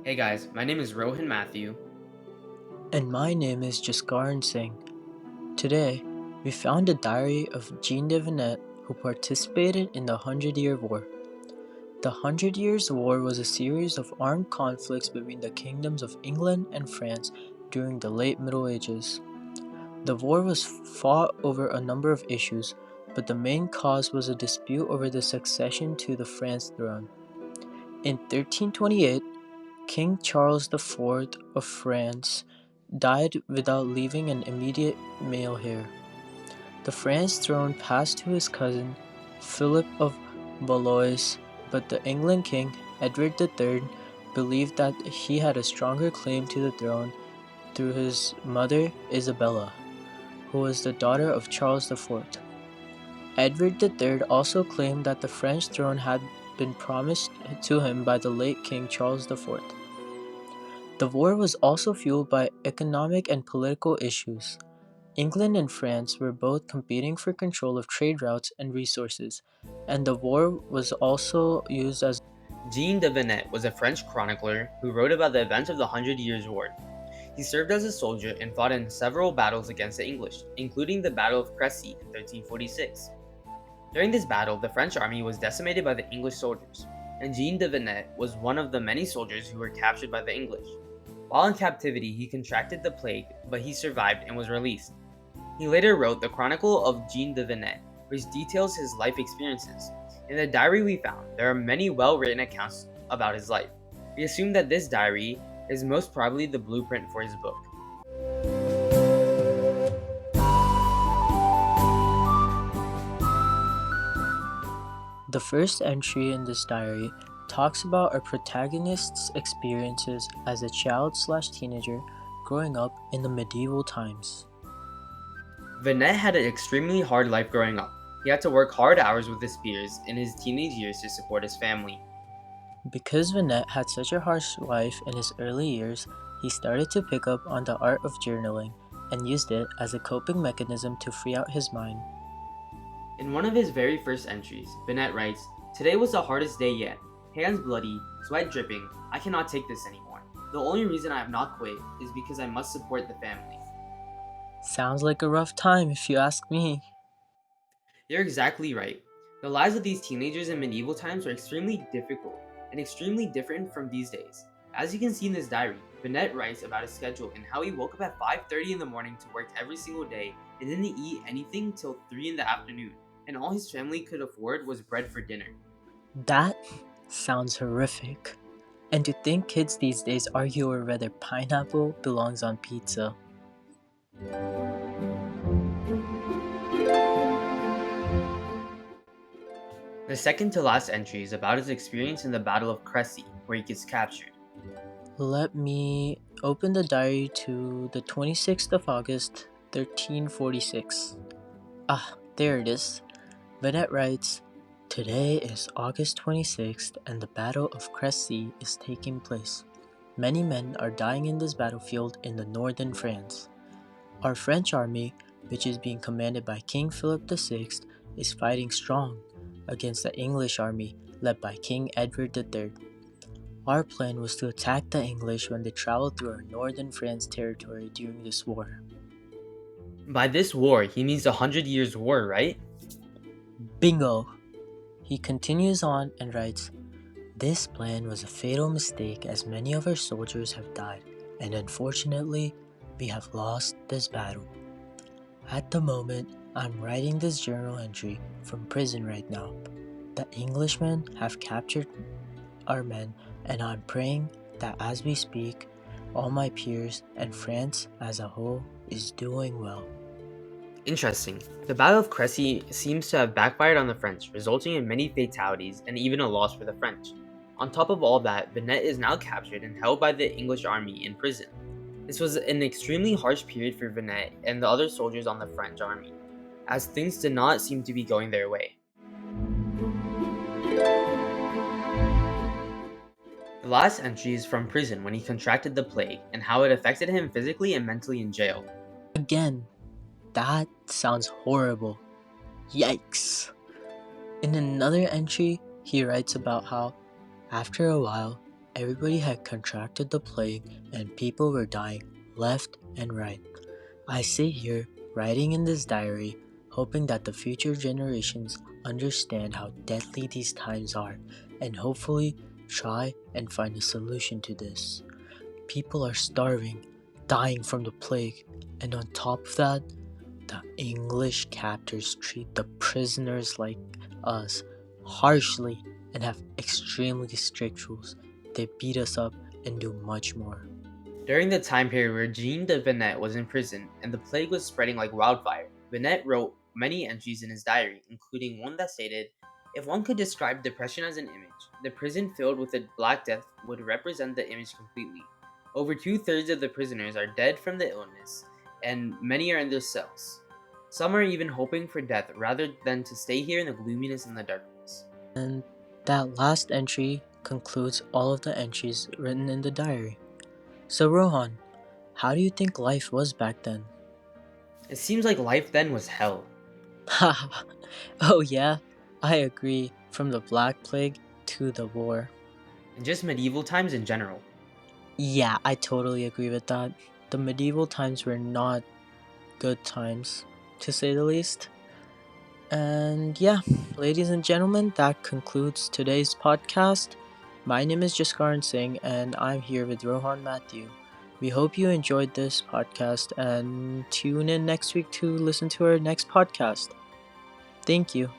Hey guys, my name is Rohan Matthew. And my name is Jaskaran Singh. Today, we found a diary of Jean de Venette who participated in the Hundred Year War. The Hundred Years' War was a series of armed conflicts between the kingdoms of England and France during the late Middle Ages. The war was fought over a number of issues, but the main cause was a dispute over the succession to the France throne. In 1328, King Charles IV of France died without leaving an immediate male heir. The France throne passed to his cousin, Philip of Valois, but the England king, Edward III, believed that he had a stronger claim to the throne through his mother Isabella, who was the daughter of Charles IV. Edward III also claimed that the French throne had been promised to him by the late King Charles IV. The war was also fueled by economic and political issues. England and France were both competing for control of trade routes and resources, and the war was also used as Jean de Venette was a French chronicler who wrote about the events of the Hundred Years' War. He served as a soldier and fought in several battles against the English, including the Battle of Crécy in 1346. During this battle, the French army was decimated by the English soldiers, and Jean de Venette was one of the many soldiers who were captured by the English. While in captivity, he contracted the plague, but he survived and was released. He later wrote the Chronicle of Jean de Venette, which details his life experiences. In the diary we found, there are many well-written accounts about his life. We assume that this diary is most probably the blueprint for his book. the first entry in this diary talks about our protagonist's experiences as a child/teenager growing up in the medieval times. Venette had an extremely hard life growing up. He had to work hard hours with his peers in his teenage years to support his family. Because Venette had such a harsh life in his early years, he started to pick up on the art of journaling and used it as a coping mechanism to free out his mind. In one of his very first entries, Venette writes, "Today was the hardest day yet. Hands bloody, sweat dripping, I cannot take this anymore. The only reason I have not quit is because I must support the family." Sounds like a rough time if you ask me. You're exactly right. The lives of these teenagers in medieval times were extremely difficult and extremely different from these days. As you can see in this diary, Venette writes about his schedule and how he woke up at 5:30 in the morning to work every single day and didn't eat anything till 3 in the afternoon, and all his family could afford was bread for dinner. That sounds horrific. And to think kids these days argue over whether pineapple belongs on pizza. The second to last entry is about his experience in the Battle of Crécy, where he gets captured. Let me open the diary to the 26th of August, 1346. There it is. Venette writes, "Today is August 26th and the Battle of Crécy is taking place. Many men are dying in this battlefield in the northern France. Our French army, which is being commanded by King Philip VI, is fighting strong against the English army led by King Edward III. Our plan was to attack the English when they traveled through our northern France territory during this war." By this war, he means the Hundred Years' War, right? Bingo! He continues on and writes, "This plan was a fatal mistake as many of our soldiers have died, and unfortunately, we have lost this battle. At the moment, I'm writing this journal entry from prison right now. The Englishmen have captured our men, and I'm praying that as we speak, all my peers and France as a whole is doing well." Interesting. The Battle of Crécy seems to have backfired on the French, resulting in many fatalities and even a loss for the French. On top of all that, Venette is now captured and held by the English army in prison. This was an extremely harsh period for Venette and the other soldiers on the French army, as things did not seem to be going their way. The last entry is from prison when he contracted the plague and how it affected him physically and mentally in jail. Again, that sounds horrible. Yikes! In another entry, He writes about how, after a while, everybody had contracted the plague and people were dying left and right. I sit here writing in this diary, hoping that the future generations understand how deadly these times are and hopefully try and find a solution to this. People are starving, dying from the plague, and on top of that, the English captors treat the prisoners like us harshly and have extremely strict rules. They beat us up and do much more. During the time period where Jean de Venette was in prison and the plague was spreading like wildfire, Venette wrote many entries in his diary, including one that stated, "If one could describe depression as an image, the prison filled with the Black Death would represent the image completely. Over two-thirds of the prisoners are dead from the illness, and many are in their cells. Some are even hoping for death rather than to stay here in the gloominess and the darkness." And that last entry concludes all of the entries written in the diary. So, Rohan, how do you think life was back then? It seems like life then was hell. Haha, oh yeah, I agree. From the Black Plague to the war. And just medieval times in general. Yeah, I totally agree with that. The medieval times were not good times, to say the least. And yeah, ladies and gentlemen, that concludes today's podcast. My name is Jaskaran Singh, and I'm here with Rohan Matthew. We hope you enjoyed this podcast and tune in next week to listen to our next podcast. Thank you.